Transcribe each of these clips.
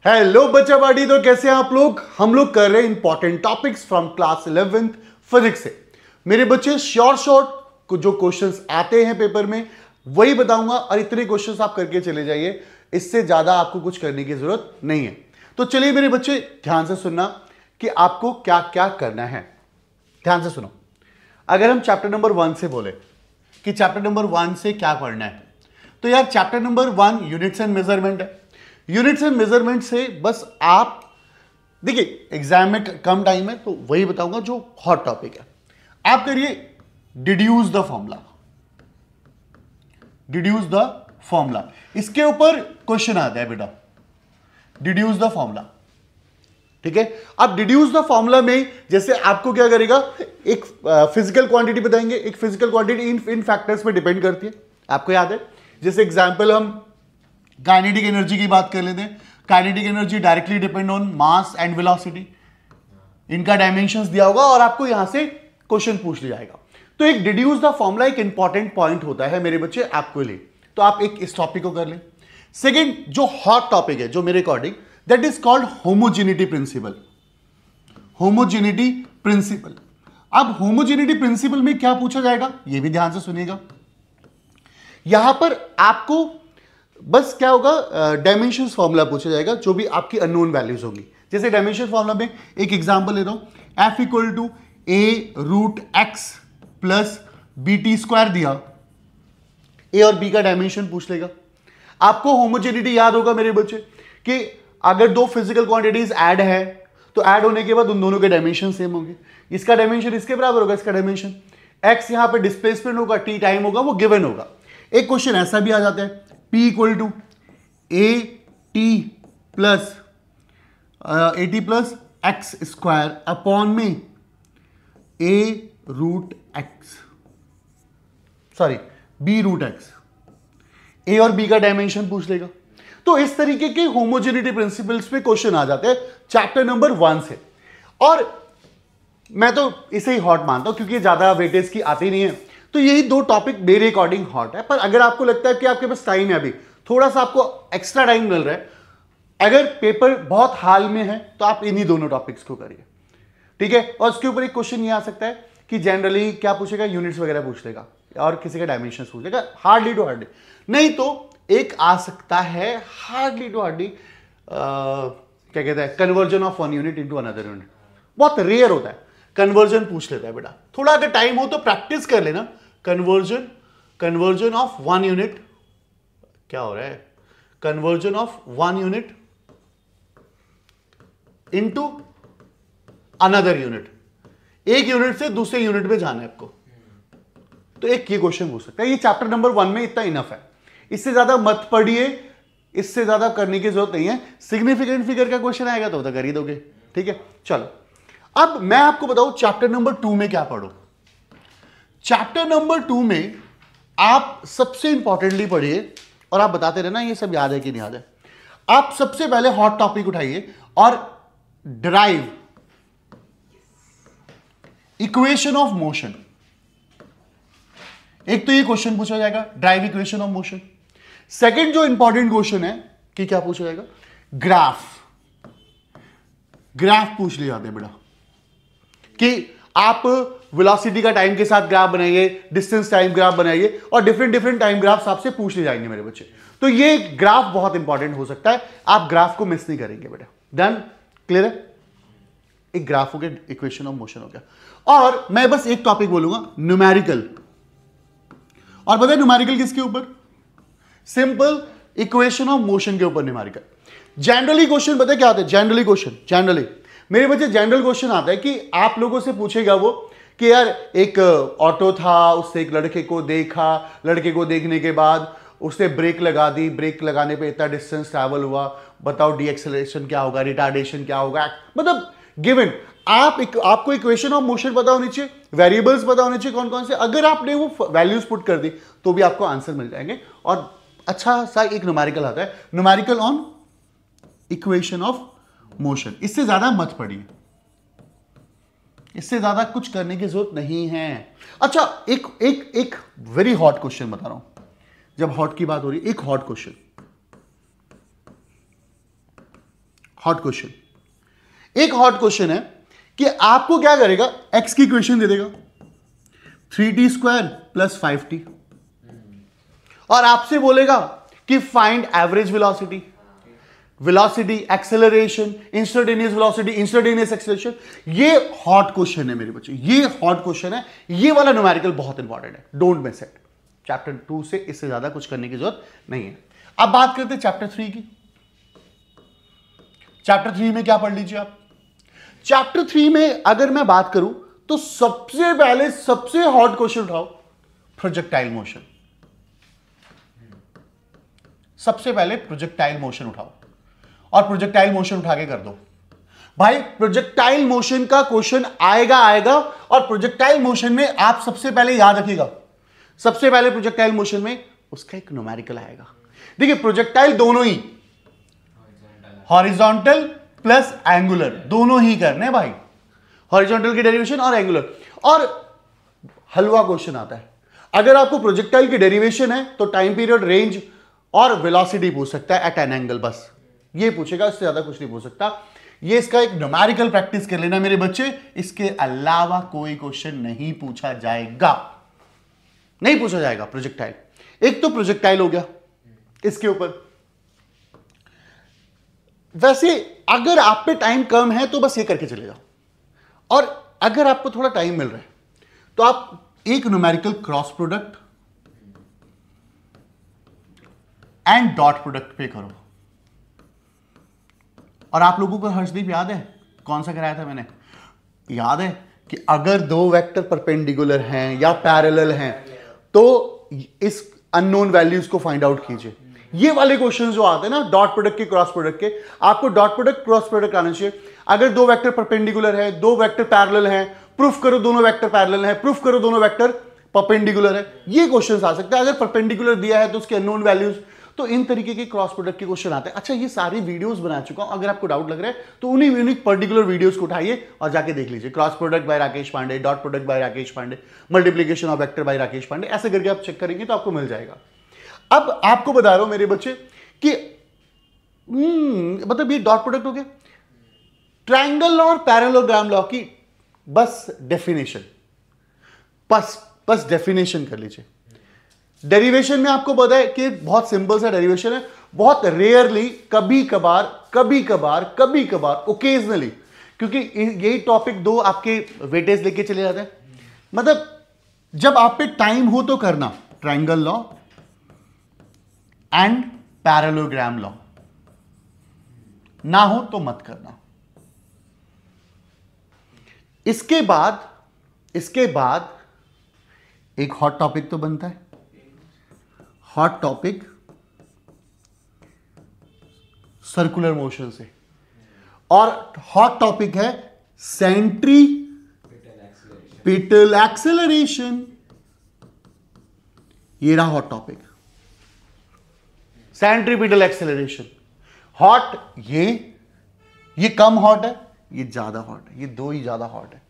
Hello बच्चा बाटी, तो कैसे हैं आप लोग। हम लोग कर रहे हैं important topics from class 11th physics से। मेरे बच्चे शॉर्ट जो क्वेश्चंस आते हैं पेपर में वही बताऊंगा, और इतने क्वेश्चंस आप करके चले जाइए, इससे ज्यादा आपको कुछ करने की जरूरत नहीं है। तो चलिए मेरे बच्चे ध्यान से सुनना कि आपको क्या क्या करना है। ध्यान से सुनो। अगर हम चैप्टर नंबर 1 से बोले कि चैप्टर नंबर 1 से क्या पढ़ना है, तो यार chapter number 1 units and measurement है। यूनिट्स एंड मेजरमेंट से बस आप देखिए, एग्जाम में कम टाइम है तो वही बताऊंगा जो हॉट टॉपिक है। आप करिए deduce the formula. Deduce the formula, इसके ऊपर क्वेश्चन आता है बेटा। डिड्यूस द फॉर्मूला, ठीक है। अब डिड्यूस द फॉर्मूला में जैसे आपको क्या करेगा, एक फिजिकल क्वांटिटी बताएंगे। एक फिजिकल क्वांटिटी इन फैक्टर्स पे डिपेंड करती है, आपको याद है। जैसे एग्जांपल हम काइनेटिक एनर्जी की बात कर लेते हैं। Kinetic energy directly depend on mass and velocity. इनका डायमेंशंस दिया होगा और आपको यहां से क्वेश्चन पूछ लिया जाएगा। तो एक डिड्यूस द फॉर्मूला एक इंपॉर्टेंट पॉइंट होता है मेरे बच्चे आपके लिए, तो आप एक इस टॉपिक को कर लें। सेकेंड जो हॉट टॉपिक है जो मेरे according, that is called homogeneity principle. Homogeneity principle. अब होमोजेनिटी प्रिंसिपल में क्या पूछा जाएगा, यह भी ध्यान से सुनिएगा। यहां पर आपको बस क्या होगा, डायमेंशन फॉर्मूला पूछा जाएगा, जो भी आपकी अननोन वैल्यूज होंगी। जैसे डायमेंशन फॉर्मूला में एक एग्जांपल लेता हूं, F equal to A root X plus B T square दिया। ए और बी का डायमेंशन पूछ लेगा। आपको होमोजेनिटी याद होगा मेरे बच्चे कि अगर दो फिजिकल क्वांटिटीज ऐड है तो ऐड होने के बाद उन दोनों के डायमेंशन सेम होंगे। इसका डायमेंशन इसके बराबर होगा, इसका डायमेंशन एक्स यहां पे डिस्प्लेसमेंट होगा, टी टाइम होगा, वो गिवन होगा। एक क्वेश्चन ऐसा भी आ जाता है, P equal to A T plus X square upon में A root X, sorry B root X. A और बी का डायमेंशन पूछ लेगा। तो इस तरीके के होमोजेनिटी प्रिंसिपल्स पे क्वेश्चन आ जाते हैं चैप्टर नंबर 1 से। और मैं तो इसे ही हॉट मानता हूं क्योंकि ज्यादा वेटेज की आती नहीं है। तो यही दो टॉपिक मेरे अकॉर्डिंग हॉट है। पर अगर आपको लगता है कि आपके पास टाइम है, अभी थोड़ा सा आपको एक्स्ट्रा टाइम मिल रहा है, अगर पेपर बहुत हाल में है तो आप इन्हीं दोनों टॉपिक्स को करिए, ठीक है। और उसके ऊपर एक क्वेश्चन ये आ सकता है कि जनरली क्या पूछेगा, यूनिट्स वगैरह पूछ लेगा और किसी का डायमेंशन पूछ लेगा, हार्डली टू हार्डली। नहीं तो एक आ सकता है हार्डली टू हार्डली, क्या कहते हैं, conversion of one unit into another unit. बहुत रेयर होता है, कन्वर्जन पूछ लेता है बेटा। थोड़ा अगर टाइम हो तो प्रैक्टिस कर लेना। कन्वर्जन ऑफ वन यूनिट, क्या हो रहा है, conversion of one unit into another unit. एक यूनिट से दूसरे यूनिट में जाना है आपको, तो एक ये क्वेश्चन पूछ सकता है। ये चैप्टर नंबर 1 में इतना इनफ है, इससे ज्यादा मत पढ़िए, इससे ज्यादा करने की जरूरत नहीं है। सिग्निफिकेंट फिगर का क्वेश्चन आएगा तो कर ही दोगे, ठीक है। चलो अब मैं आपको बताऊं चैप्टर नंबर 2 में क्या पढ़ो। चैप्टर नंबर 2 में आप सबसे इंपॉर्टेंटली पढ़िए, और आप बताते रहना ये सब याद है कि नहीं याद है। आप सबसे पहले हॉट टॉपिक उठाइए और ड्राइव इक्वेशन ऑफ मोशन। एक तो ये क्वेश्चन पूछा जाएगा, drive equation of motion. Second जो इंपॉर्टेंट क्वेश्चन है कि क्या पूछा जाएगा, ग्राफ पूछ लिया जाते हैं बेटा, कि आप वेलोसिटी का टाइम के साथ ग्राफ बनाइए, डिस्टेंस टाइम ग्राफ बनाइए, और डिफरेंट टाइम ग्राफ्स आपसे पूछ ले जाएंगे मेरे बच्चे। तो ये ग्राफ बहुत इंपॉर्टेंट हो सकता है, आप ग्राफ को मिस नहीं करेंगे बेटा। डन, क्लियर है। एक ग्राफ हो गया, इक्वेशन ऑफ मोशन हो गया। और मैं बस एक टॉपिक बोलूंगा, न्यूमेरिकल। और पता है न्यूमेरिकल किसके ऊपर, सिंपल इक्वेशन ऑफ मोशन के ऊपर न्यूमेरिकल। जनरली क्वेश्चन पता है क्या आता है, जनरली मेरे बच्चे जनरल क्वेश्चन आता है कि आप लोगों से पूछेगा वो कि यार एक ऑटो था, उससे एक लड़के को देखा, लड़के को देखने के बाद उसने ब्रेक लगा दी, ब्रेक लगाने पे इतना डिस्टेंस ट्रैवल हुआ, बताओ डी एक्सेलरेशन क्या होगा, रिटार्डेशन क्या होगा। मतलब गिवन आपको इक्वेशन ऑफ मोशन पता होनी चाहिए, वेरिएबल्स पता होने चाहिए कौन कौन से। अगर आपने वो वैल्यूज पुट कर दी तो भी आपको आंसर मिल जाएंगे। और अच्छा सा एक न्यूमेरिकल आता है, numerical on equation of motion. इससे ज्यादा मत पढ़िए, इससे ज्यादा कुछ करने की जरूरत नहीं है। अच्छा एक वेरी हॉट क्वेश्चन बता रहा हूं, जब हॉट की बात हो रही है, एक हॉट क्वेश्चन, हॉट क्वेश्चन, एक हॉट क्वेश्चन है कि आपको क्या करेगा, एक्स की इक्वेशन दे देगा 3t स्क्वायर प्लस 5t और आपसे बोलेगा कि find average velocity, velocity, acceleration, instantaneous velocity, instantaneous acceleration. ये हॉट क्वेश्चन है मेरे बच्चे, ये हॉट क्वेश्चन है। ये वाला न्यूमेरिकल बहुत इंपॉर्टेंट है, डोंट मिस इट। चैप्टर 2 से इससे ज्यादा कुछ करने की जरूरत नहीं है। अब बात करते हैं चैप्टर 3 की। चैप्टर 3 में क्या पढ़ लीजिए आप। चैप्टर 3 में अगर मैं बात करूं तो सबसे पहले सबसे हॉट क्वेश्चन उठाओ, प्रोजेक्टाइल मोशन। सबसे पहले प्रोजेक्टाइल मोशन उठाओ और प्रोजेक्टाइल मोशन उठा के कर दो भाई। प्रोजेक्टाइल मोशन का क्वेश्चन आएगा और प्रोजेक्टाइल मोशन में आप सबसे पहले याद रखिएगा, सबसे पहले प्रोजेक्टाइल मोशन में उसका एक न्यूमेरिकल आएगा। देखिए प्रोजेक्टाइल दोनों ही हॉरिजॉन्टल प्लस एंगुलर दोनों ही करने भाई, हॉरिजॉन्टल की डेरिवेशन और एंगुलर। और हलवा क्वेश्चन आता है, अगर आपको प्रोजेक्टाइल की डेरिवेशन है तो टाइम पीरियड, रेंज और वेलोसिटी पूछ सकता है एट एन एंगल, बस ये पूछेगा, इससे ज्यादा कुछ नहीं पूछ सकता। ये इसका एक न्यूमेरिकल प्रैक्टिस कर लेना मेरे बच्चे, इसके अलावा कोई क्वेश्चन नहीं पूछा जाएगा, नहीं पूछा जाएगा प्रोजेक्टाइल। एक तो प्रोजेक्टाइल हो गया इसके ऊपर। वैसे अगर आप पे टाइम कम है तो बस ये करके चले जाओ, और अगर आपको थोड़ा टाइम मिल रहा है तो आप एक numerical cross product and dot product पे करो। और आप लोगों को हर्षदीप याद है कौन सा कराया था मैंने, याद है कि अगर दो वेक्टर परपेंडिकुलर हैं या पैरेलल हैं तो इस अननोन वैल्यूज को फाइंड आउट कीजिए। ये वाले क्वेश्चन जो आते हैं ना डॉट प्रोडक्ट के, क्रॉस प्रोडक्ट के, आपको डॉट प्रोडक्ट क्रॉस प्रोडक्ट आना चाहिए। अगर दो वेक्टर परपेंडिकुलर है, दो वेक्टर पैरेलल हैं, प्रूफ करो दोनों वेक्टर पैरेलल हैं, प्रूफ करो दोनों वेक्टर परपेंडिकुलर है, ये क्वेश्चंस आ सकते हैं। अगर परपेंडिकुलर दिया है तो उसके अननोन वैल्यूज, तो इन तरीके के क्रॉस प्रोडक्ट के क्वेश्चन आते हैं। अच्छा ये सारी वीडियोस बना चुका हूं, अगर आपको डाउट लग रहा है तो उन्हीं पर्टिकुलर वीडियोस को उठाइए और जाके देख लीजिए। Cross product by Rakesh Pandey, dot product by Rakesh Pandey, multiplication of vector by Rakesh Pandey, ऐसे करके आप चेक करेंगे तो आपको मिल जाएगा। अब आपको बता रहा हूं मेरे बच्चे कि मतलब ये डॉट प्रोडक्ट हो गया, ट्रायंगल लॉ और पैरेललोग्राम लॉ की बस डेफिनेशन, बस डेफिनेशन कर लीजिए। डेरिवेशन में आपको पता है कि बहुत सिंपल सा डेरिवेशन है, बहुत रेयरली, कभी कभार ओकेजनली, क्योंकि यही टॉपिक दो आपके वेटेज लेके चले जाते हैं। मतलब जब आप पे टाइम हो तो करना triangle law and parallelogram law, ना हो तो मत करना। इसके बाद एक हॉट टॉपिक तो बनता है, हॉट टॉपिक सर्कुलर मोशन से, और हॉट टॉपिक है सेंट्रीपिटल एक्सेलरेशन। ये रहा hot topic, centripetal acceleration. Hot ये कम हॉट है, ये ज्यादा हॉट है, ये दो ही ज्यादा हॉट है।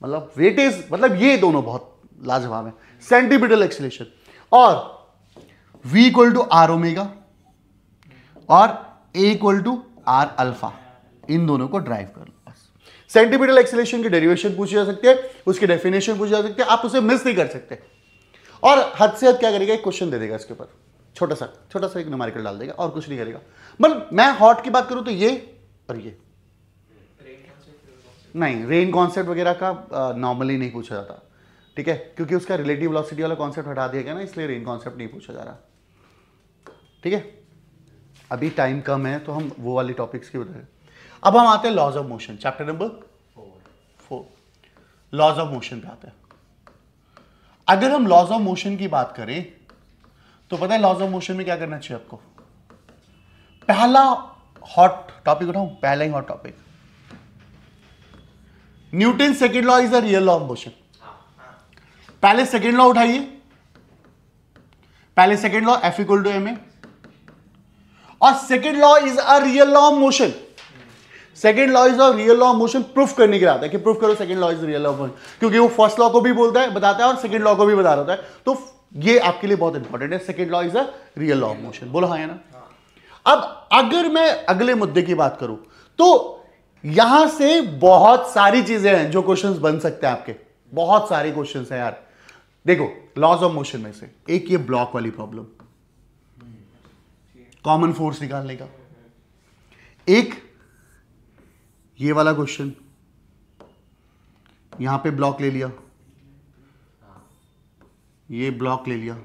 मतलब वेटेज, मतलब ये दोनों बहुत लाजवाब है, सेंट्रीपिटल एक्सेलरेशन। और v equal to R omega और a equal to R alpha, इन दोनों को ड्राइव कर लो बस। सेंट्रीपिटल एक्सेलरेशन की डेरिवेशन पूछी जा सकती है, उसकी डेफिनेशन पूछी जा सकती है, आप उसे मिस नहीं कर सकते। और हद से हद क्या करेगा, एक क्वेश्चन दे देगा इसके ऊपर, छोटा सा एक न्यूमेरिकल डाल देगा और कुछ नहीं करेगा। मतलब मैं हॉट की बात करूं तो ये और ये नहीं, रेन कॉन्सेप्ट वगैरह का नॉर्मली नहीं पूछा जाता, ठीक है, क्योंकि उसका रिलेटिव वेलोसिटी वाला कॉन्सेप्ट हटा दिया गया ना, इसलिए रेन कॉन्सेप्ट नहीं पूछा जा रहा, ठीक है। अभी टाइम कम है तो हम वो वाली टॉपिक्स की बताएं। अब हम आते हैं laws of motion, chapter number 4, laws of motion पे आते हैं। अगर हम लॉज ऑफ मोशन की बात करें तो पता है लॉज ऑफ मोशन में क्या करना चाहिए आपको। पहला हॉट टॉपिक उठाऊं, पहला ही hot topic, Newton second law is a real law of motion. पहले सेकेंड लॉ उठाइए, पहले second law F equal to ma, और second law is a real law of motion. Second law is a real law of motion proof करने के लिए आता है कि प्रूफ करो second law is real law of motion, क्योंकि वो फर्स्ट लॉ को भी बोलता है, बताता है, और सेकेंड लॉ को भी बता रहा है। तो ये आपके लिए बहुत इंपॉर्टेंट है, second law is a real law of motion. बोलो हाँ या ना। अब अगर मैं अगले मुद्दे की बात करूं तो यहां से बहुत सारी चीजें हैं जो क्वेश्चंस बन सकते हैं आपके, बहुत सारे क्वेश्चंस हैं यार। देखो लॉज ऑफ मोशन में से एक ये ब्लॉक वाली प्रॉब्लम, कॉमन फोर्स निकालने का, एक ये वाला क्वेश्चन, यहां पे ब्लॉक ले लिया, ये ब्लॉक ले लिया,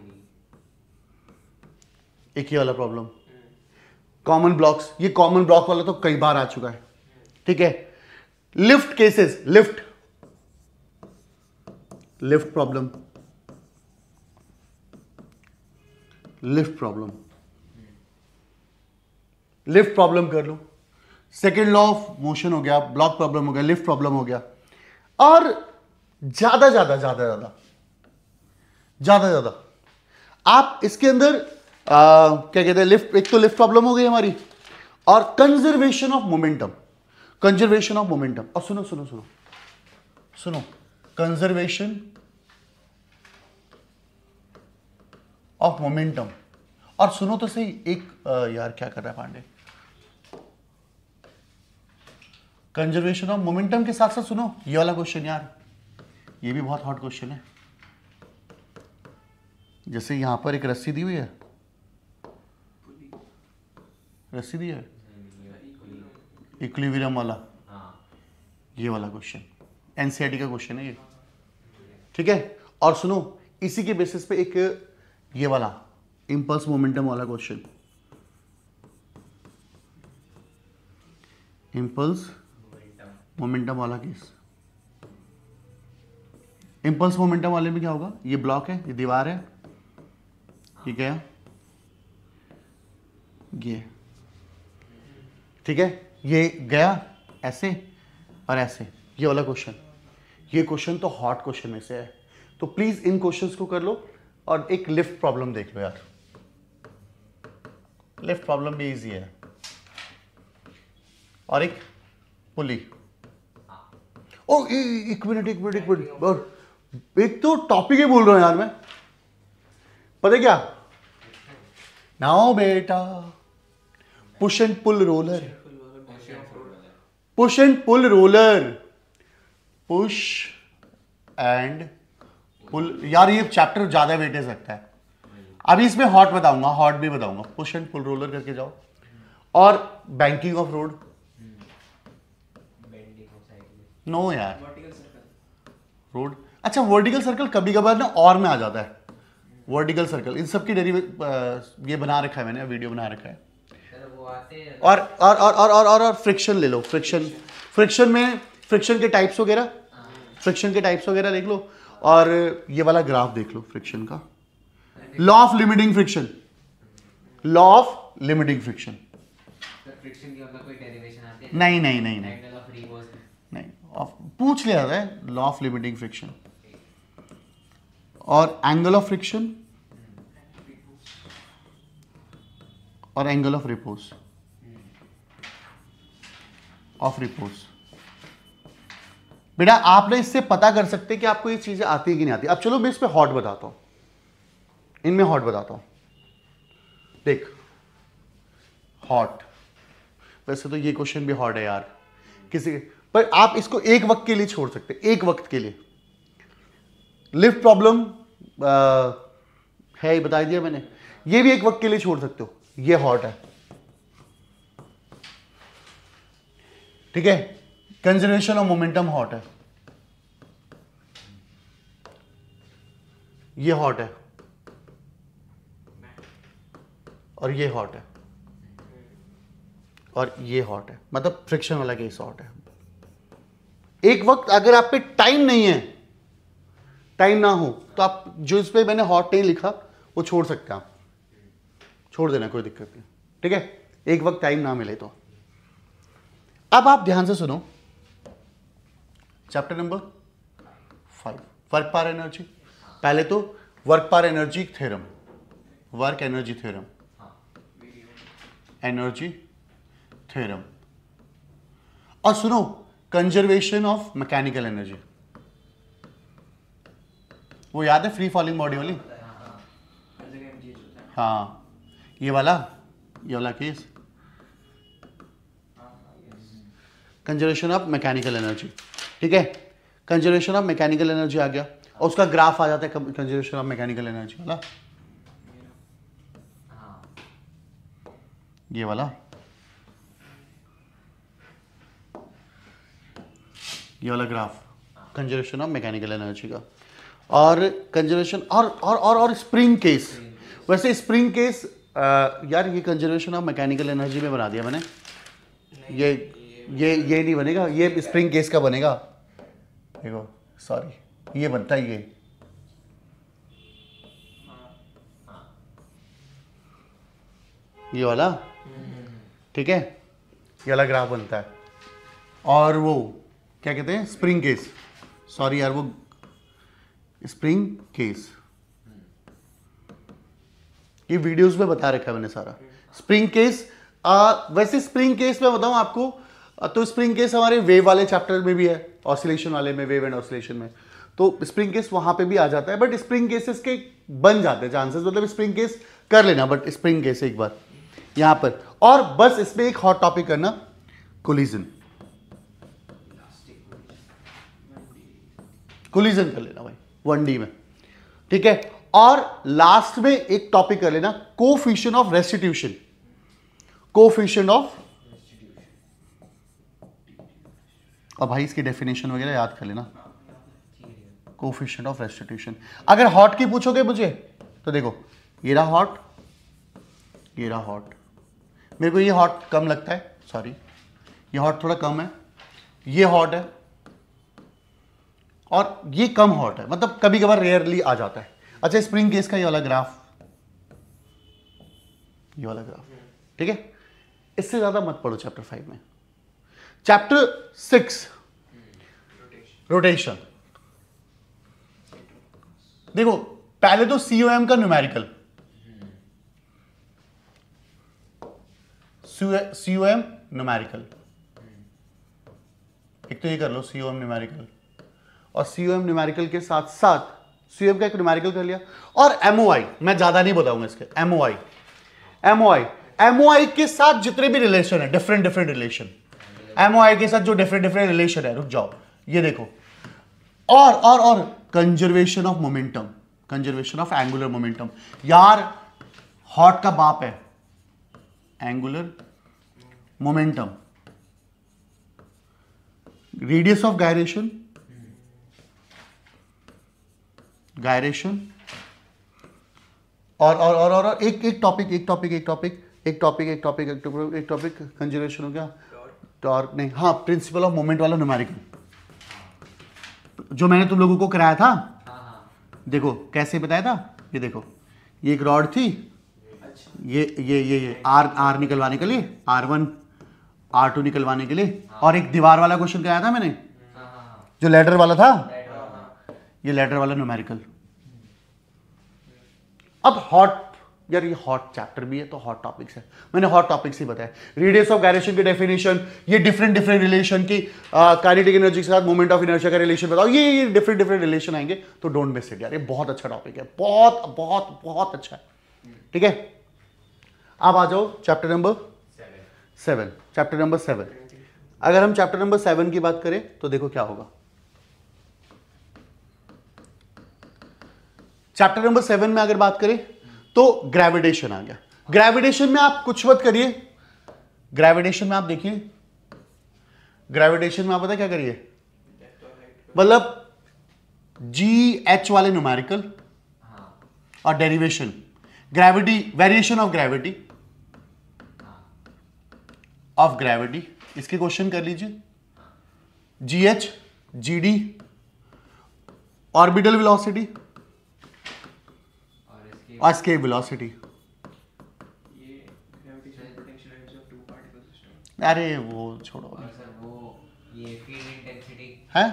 एक ये वाला प्रॉब्लम, कॉमन ब्लॉक्स, ये कॉमन ब्लॉक वाला तो कई बार आ चुका है, ठीक है। Lift cases, lift problem, lift problem कर लो। सेकेंड लॉ ऑफ मोशन हो गया, ब्लॉक प्रॉब्लम हो गया, लिफ्ट प्रॉब्लम हो गया। और ज्यादा आप इसके अंदर क्या कहते हैं, लिफ्ट, एक तो लिफ्ट प्रॉब्लम हो गई हमारी, और कंजर्वेशन ऑफ मोमेंटम, और सुनो कंजर्वेशन ऑफ मोमेंटम। और सुनो तो सही, एक यार क्या कर रहा है पांडे, कंजर्वेशन ऑफ मोमेंटम के साथ साथ सुनो ये वाला क्वेश्चन यार, ये भी बहुत हॉट क्वेश्चन है। जैसे यहां पर एक रस्सी दी हुई है, रस्सी दी है इक्विलिब्रियम वाला, ये वाला क्वेश्चन एनसीईआरटी का क्वेश्चन है ये, ठीक है। और सुनो इसी के बेसिस पे एक ये वाला इंपल्स मोमेंटम वाला क्वेश्चन, इंपल्स मोमेंटम वाला केस। इंपल्स मोमेंटम वाले में क्या होगा, ये ब्लॉक है, ये दीवार है, ये क्या है, ये, ठीक है, ये गया ऐसे और ऐसे, ये वाला क्वेश्चन। ये क्वेश्चन तो हॉट क्वेश्चन में से है, तो प्लीज इन क्वेश्चंस को कर लो। और एक लिफ्ट प्रॉब्लम देख लो यार, लिफ्ट प्रॉब्लम भी इजी है, और एक पुली। ओ एक मिनट, और एक तो टॉपिक ही बोल रहा हूं यार मैं, पता है क्या, नाउ बेटा push and pull roller, push and pull roller, push and pull. यार ये चैप्टर ज्यादा वेटेज लगता है, अभी इसमें हॉट बताऊंगा, हॉट भी बताऊंगा, पुश एंड पुल रोलर करके जाओ। और बैंकिंग ऑफ रोड, नो यार रोड, अच्छा वर्टिकल सर्कल कभी कभार ना और में आ जाता है, वर्टिकल सर्कल, इन सब की ये बना रखा है मैंने, वीडियो बना रखा है। और फ्रिक्शन ले लो, फ्रिक्शन में फ्रिक्शन के टाइप्स वगैरह देख लो, और ये वाला ग्राफ देख लो फ्रिक्शन का, लॉ ऑफ लिमिटिंग फ्रिक्शन, नहीं पूछ लिया है, लॉ ऑफ लिमिटिंग फ्रिक्शन और एंगल ऑफ फ्रिक्शन और एंगल ऑफ रिपोज, बेटा आप ना इससे पता कर सकते हैं कि आपको ये चीजें आती है कि नहीं आती। अब चलो मैं इस पे हॉट बताता हूं, इनमें हॉट बताता हूं। देख हॉट, वैसे तो ये क्वेश्चन भी हॉट है यार किसी, पर आप इसको एक वक्त के लिए छोड़ सकते हैं, एक वक्त के लिए। लिफ्ट प्रॉब्लम है, बता दिया मैंने, ये भी एक वक्त के लिए छोड़ सकते हो, ये हॉट है, ठीक है। कंजर्वेशन ऑफ मोमेंटम हॉट है, ये हॉट है, और ये हॉट है, और ये हॉट है, मतलब फ्रिक्शन वाला केस हॉट है। एक वक्त अगर आप पे टाइम नहीं है, टाइम ना हो, तो आप जो इस पे मैंने हॉट नहीं लिखा वो छोड़ सकते हैं, आप छोड़ देना, कोई दिक्कत नहीं, ठीक है, एक वक्त टाइम ना मिले तो। अब आप ध्यान से सुनो, chapter number 5 work power energy. पहले तो work power energy theorem, work energy theorem, energy theorem, और सुनो कंजर्वेशन ऑफ मैकेनिकल एनर्जी, वो याद है फ्री फॉलिंग बॉडी वाली, हाँ ये वाला ये वाला case, conservation of mechanical energy, ठीक है, कंजर्वेशन ऑफ मैकेनिकल एनर्जी आ गया और उसका ग्राफ आ जाता है कंजर्वेशन ऑफ मैकेनिकल एनर्जी वाला, ये वाला, ये वाला graph conservation of mechanical energy का, और कंजर्वेशन और स्प्रिंग केस। वैसे स्प्रिंग केस यार ये कंजर्वेशन ऑफ मैकेनिकल एनर्जी में बना दिया मैंने, ये नहीं बनेगा, ये स्प्रिंग केस का बनेगा, देखो सॉरी ये बनता है ये वाला, ठीक है, ये वाला ग्राफ बनता है। और वो क्या कहते हैं स्प्रिंग केस, सॉरी यार वो स्प्रिंग केस, ये वीडियोस में बता रखा है मैंने सारा। स्प्रिंग केस वैसे स्प्रिंग केस में बताऊं आपको तो स्प्रिंग केस हमारे वेव वाले चैप्टर में भी है, ऑसिलेशन वाले में, वेव एंड ऑसिलेशन में, तो स्प्रिंग केस वहां पे भी आ जाता है, बट स्प्रिंग केसेस के बन जाते हैं चांसेस, मतलब स्प्रिंग केस कर लेना, बट स्प्रिंग केस एक बार यहां पर। और बस इसमें एक हॉट टॉपिक करना, कोलिजन, कोलिजन कर लेना भाई 1D में, ठीक है। और लास्ट में एक टॉपिक कर लेना, coefficient of restitution, coefficient of, और भाई इसकी डेफिनेशन वगैरह याद कर लेना, कोफिशिएंट ऑफ रेस्टिट्यूशन। अगर हॉट की पूछोगे मुझे तो देखो ये रहा हॉट, ये रहा हॉट, मेरे को ये हॉट कम लगता है, सॉरी ये हॉट थोड़ा कम है, ये हॉट है और ये कम हॉट है, मतलब कभी कभार रेयरली आ जाता है। अच्छा स्प्रिंग केस का ये वाला ग्राफ, ये वाला ग्राफ, ठीक है, इससे ज्यादा मत पढ़ो चैप्टर 5 में। चैप्टर 6 रोटेशन, देखो पहले तो COM का न्यूमेरिकल, COM न्यूमेरिकल, एक तो ये कर लो COM न्यूमेरिकल, और COM न्यूमेरिकल के साथ साथ COM का एक न्यूमेरिकल कर लिया, और MOI मैं ज्यादा नहीं बताऊंगा इसके, MOI के साथ जितने भी रिलेशन है, डिफरेंट रिलेशन, MOI के साथ जो डिफरेंट रिलेशन है, रुक जाओ ये देखो, और conservation of momentum, conservation of angular momentum, यार हॉट का बाप है angular momentum, radius of gyration, और एक टॉपिक कंजर्वेशन हो गया, टॉर्क नहीं, हाँ प्रिंसिपल ऑफ मोमेंट वाला न्यूमेरिकल जो मैंने तुम लोगों को कराया था, देखो कैसे बताया था, ये देखो ये एक रॉड थी, ये आर निकलवाने के लिए, R1 R2 निकलवाने के लिए, और एक दीवार वाला क्वेश्चन कराया था मैंने जो लैडर वाला था, ये लैडर वाला न्यूमेरिकल। अब हॉट, यार ये हॉट चैप्टर भी है तो हॉट टॉपिक्स है, मैंने हॉट टॉपिक्स ही बताया, रेडियस ऑफ गायरेशन की डेफिनेशन, ये डिफरेंट रिलेशन की काइनेटिक एनर्जी के साथ मोमेंट ऑफ इनर्शिया का रिलेशन बताओ, ये डिफरेंट रिलेशन आएंगे, तो डोंट मिस इट यार, ये बहुत अच्छा टॉपिक है, बहुत अच्छा है, ठीक है। अब आ जाओ चैप्टर नंबर 7, चैप्टर नंबर 7। अगर हम चैप्टर नंबर 7 की बात करें तो देखो क्या होगा, चैप्टर नंबर 7 में अगर बात करें तो ग्रेविटेशन आ गया। ग्रेविटेशन में आप कुछ मत करिए, ग्रेविटेशन में आप देखिए, ग्रेविटेशन में आप पता क्या करिए, मतलब GH वाले न्यूमेरिकल और derivation, gravity, variation of gravity, इसके क्वेश्चन कर लीजिए, GH GD ऑर्बिटल वेलोसिटी और एस्केप वेलोसिटी। अरे वो छोड़ो, वो ये फील्ड इंटेंसिटी है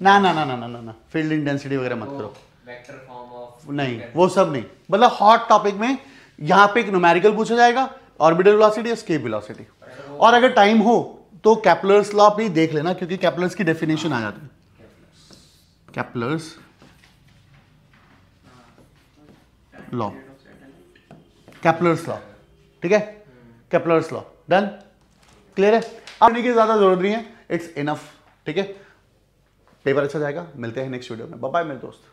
ना, फील्ड इंटेंसिटी वगैरह मत करो, वेक्टर फॉर्म ऑफ, नहीं वो सब नहीं, मतलब हॉट टॉपिक में यहां पे एक न्यूमेरिकल पूछा जाएगा, ऑर्बिटल वेलोसिटी, एस्केप वेलोसिटी, और अगर टाइम हो तो केपलर्स लॉ भी देख लेना, क्योंकि केपलर्स की डेफिनेशन आ जाती है, केपलर्स लॉ, केपलर्स लॉ, ठीक है। Kepler's law. डन, क्लियर है? पढ़ने की ज्यादा जरूरत नहीं है, इट्स इनफ। ठीक है, पेपर अच्छा जाएगा। मिलते हैं नेक्स्ट वीडियो में। बाय बाय मेरे दोस्त।